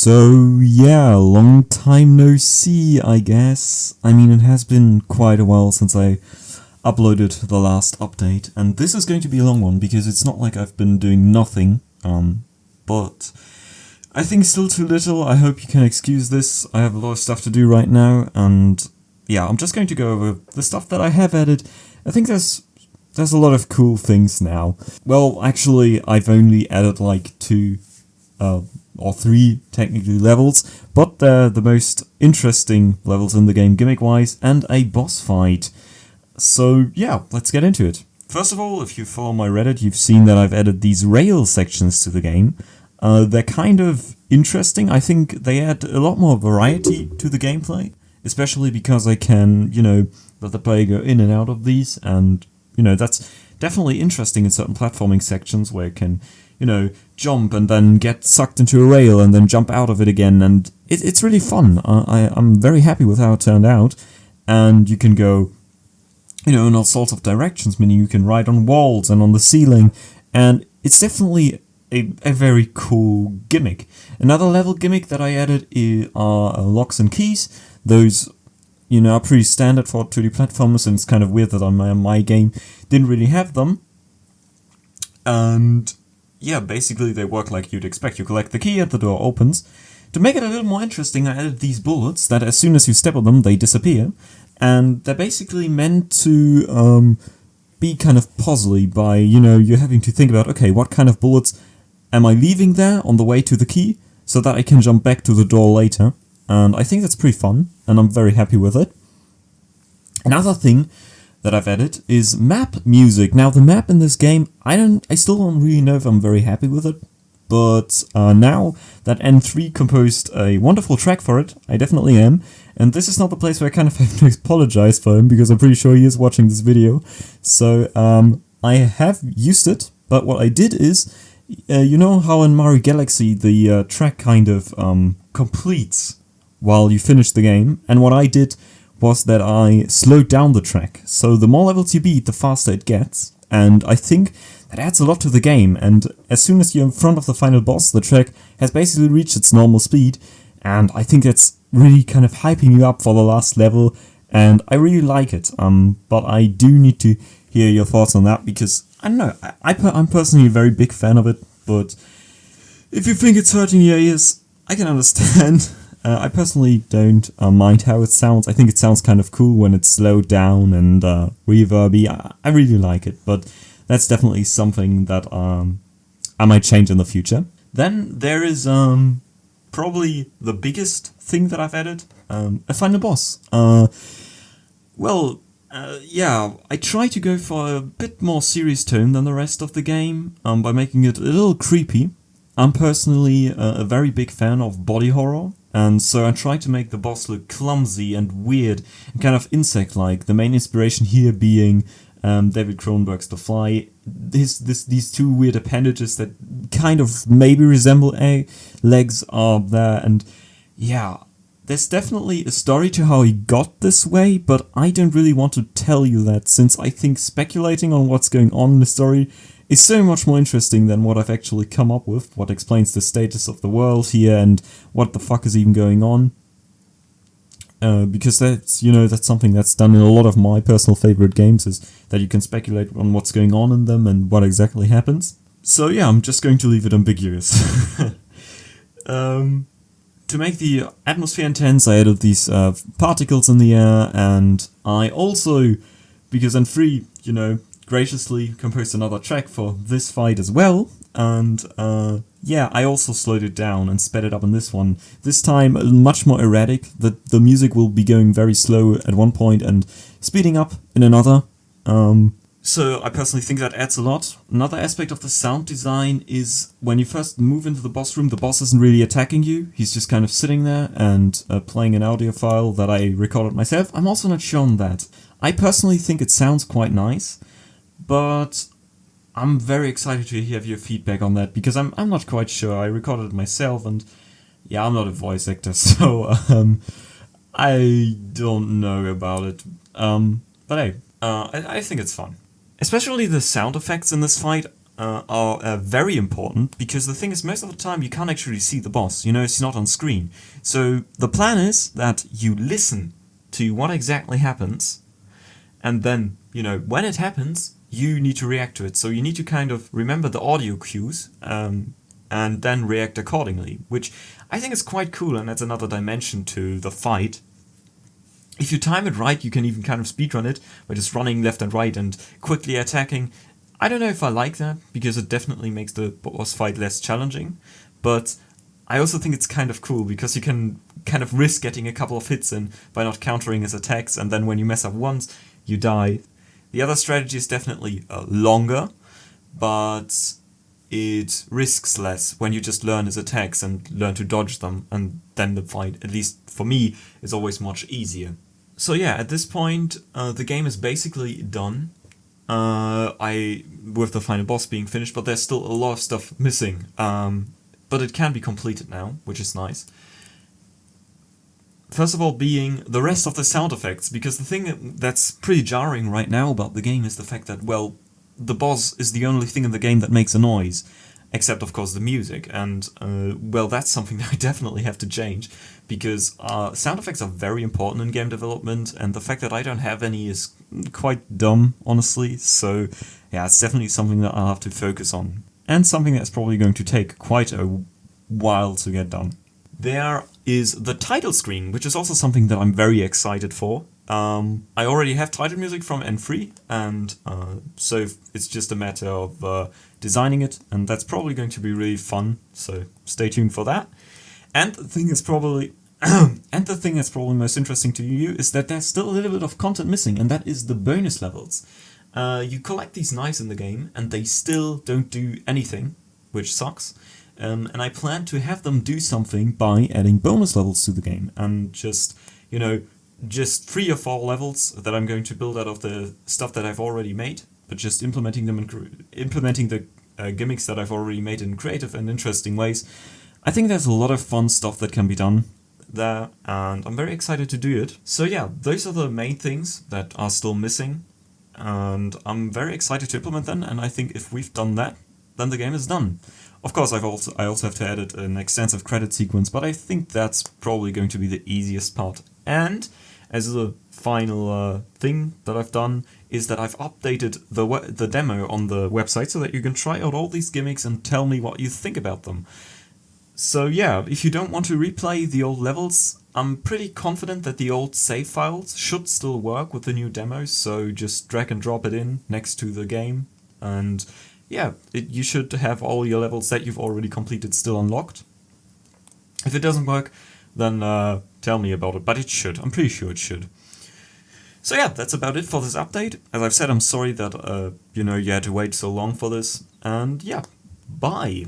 So yeah, long time no see, I guess. I mean, it has been quite a while since I uploaded the last update, and this is going to be a long one because it's not like I've been doing nothing, but I think still too little. I hope you can excuse this. I have a lot of stuff to do right now, and yeah, I'm just going to go over the stuff that I have added. I think there's a lot of cool things now. Well, actually, I've only added like two or three technically levels, but they're the most interesting levels in the game gimmick-wise, and a boss fight. So yeah, let's get into it. First of all, if you follow my Reddit, you've seen that I've added these rail sections to the game. They're kind of interesting. I think they add a lot more variety to the gameplay, especially because I can, let the player go in and out of these, and, that's definitely interesting in certain platforming sections where you can, jump and then get sucked into a rail and then jump out of it again, and it's really fun. I'm very happy with how it turned out, and you can go, in all sorts of directions, meaning you can ride on walls and on the ceiling, and it's definitely a very cool gimmick. Another level gimmick that I added are locks and keys. Those, are pretty standard for 2D platformers, and it's kind of weird that on my game didn't really have them. And yeah, basically they work like you'd expect. You collect the key and the door opens. To make it a little more interesting, I added these bullets that as soon as you step on them, they disappear. And they're basically meant to be kind of puzzly by, you're having to think about, okay, what kind of bullets am I leaving there on the way to the key so that I can jump back to the door later? And I think that's pretty fun, and I'm very happy with it. Another thing that I've added is map music. Now, the map in this game, I still don't really know if I'm very happy with it, but now that N3 composed a wonderful track for it, I definitely am. And this is not the place where I kind of have to apologize for him, because I'm pretty sure he is watching this video. So I have used it, but what I did is, you know how in Mario Galaxy the track kind of completes while you finish the game, and what I did was that I slowed down the track. So the more levels you beat, the faster it gets, and I think that adds a lot to the game, and as soon as you're in front of the final boss, the track has basically reached its normal speed, and I think that's really kind of hyping you up for the last level, and I really like it. But I do need to hear your thoughts on that, because, I don't know, I'm personally a very big fan of it, but if you think it's hurting your ears, I can understand. I personally don't mind how it sounds. I think it sounds kind of cool when it's slowed down and reverby. I really like it, but that's definitely something that I might change in the future. Then there is probably the biggest thing that I've added, a final boss. Yeah, I try to go for a bit more serious tone than the rest of the game by making it a little creepy. I'm personally a very big fan of body horror, and so I try to make the boss look clumsy and weird and kind of insect-like. The main inspiration here being David Cronenberg's The Fly. These two weird appendages that kind of maybe resemble legs are there, and yeah, there's definitely a story to how he got this way, but I don't really want to tell you that, since I think speculating on what's going on in the story is so much more interesting than what I've actually come up with, what explains the status of the world here and what the fuck is even going on. Because that's, that's something that's done in a lot of my personal favorite games, is that you can speculate on what's going on in them and what exactly happens. So yeah, I'm just going to leave it ambiguous. To make the atmosphere intense, I added these particles in the air, and I also, because N3, graciously composed another track for this fight as well, and yeah, I also slowed it down and sped it up in this one. This time much more erratic. The music will be going very slow at one point and speeding up in another. So I personally think that adds a lot. Another aspect of the sound design is when you first move into the boss room, the boss isn't really attacking you. He's just kind of sitting there and playing an audio file that I recorded myself. I'm also not shown that. I personally think it sounds quite nice, but I'm very excited to hear your feedback on that, because I'm not quite sure. I recorded it myself, and yeah, I'm not a voice actor, so I don't know about it. But hey, I think it's fun. Especially the sound effects in this fight are very important, because the thing is, most of the time you can't actually see the boss, it's not on screen. So the plan is that you listen to what exactly happens, and then, when it happens, you need to react to it. So you need to kind of remember the audio cues, and then react accordingly, which I think is quite cool, and adds another dimension to the fight. If you time it right, you can even kind of speedrun it by just running left and right and quickly attacking. I don't know if I like that, because it definitely makes the boss fight less challenging, but I also think it's kind of cool, because you can kind of risk getting a couple of hits in by not countering his attacks, and then when you mess up once, you die. The other strategy is definitely longer, but it risks less when you just learn his attacks and learn to dodge them, and then the fight, at least for me, is always much easier. So yeah, at this point, the game is basically done. With the final boss being finished, but there's still a lot of stuff missing. But it can be completed now, which is nice. First of all, being the rest of the sound effects, because the thing that's pretty jarring right now about the game is the fact that, well, the boss is the only thing in the game that makes a noise, except of course the music, and well, that's something that I definitely have to change, because sound effects are very important in game development, and the fact that I don't have any is quite dumb, honestly, so yeah, it's definitely something that I'll have to focus on, and something that's probably going to take quite a while to get done. There is the title screen, which is also something that I'm very excited for. I already have title music from N3, and so it's just a matter of designing it, and that's probably going to be really fun, so stay tuned for that. And the thing is probably most interesting to you is that there's still a little bit of content missing, and that is the bonus levels. You collect these knives in the game, and they still don't do anything, which sucks. And I plan to have them do something by adding bonus levels to the game, and just 3 or 4 levels that I'm going to build out of the stuff that I've already made, but just implementing them and implementing the gimmicks that I've already made in creative and interesting ways. I think there's a lot of fun stuff that can be done there, and I'm very excited to do it. So yeah, those are the main things that are still missing, and I'm very excited to implement them, and I think if we've done that, then the game is done. Of course, I also have to edit an extensive credit sequence, but I think that's probably going to be the easiest part. And as a final thing that I've done is that I've updated the demo on the website so that you can try out all these gimmicks and tell me what you think about them. So yeah, if you don't want to replay the old levels, I'm pretty confident that the old save files should still work with the new demo, so just drag and drop it in next to the game, and yeah, you should have all your levels that you've already completed still unlocked. If it doesn't work, then tell me about it, but it should. I'm pretty sure it should. So yeah, that's about it for this update. As I've said, I'm sorry that you had to wait so long for this, and yeah, bye!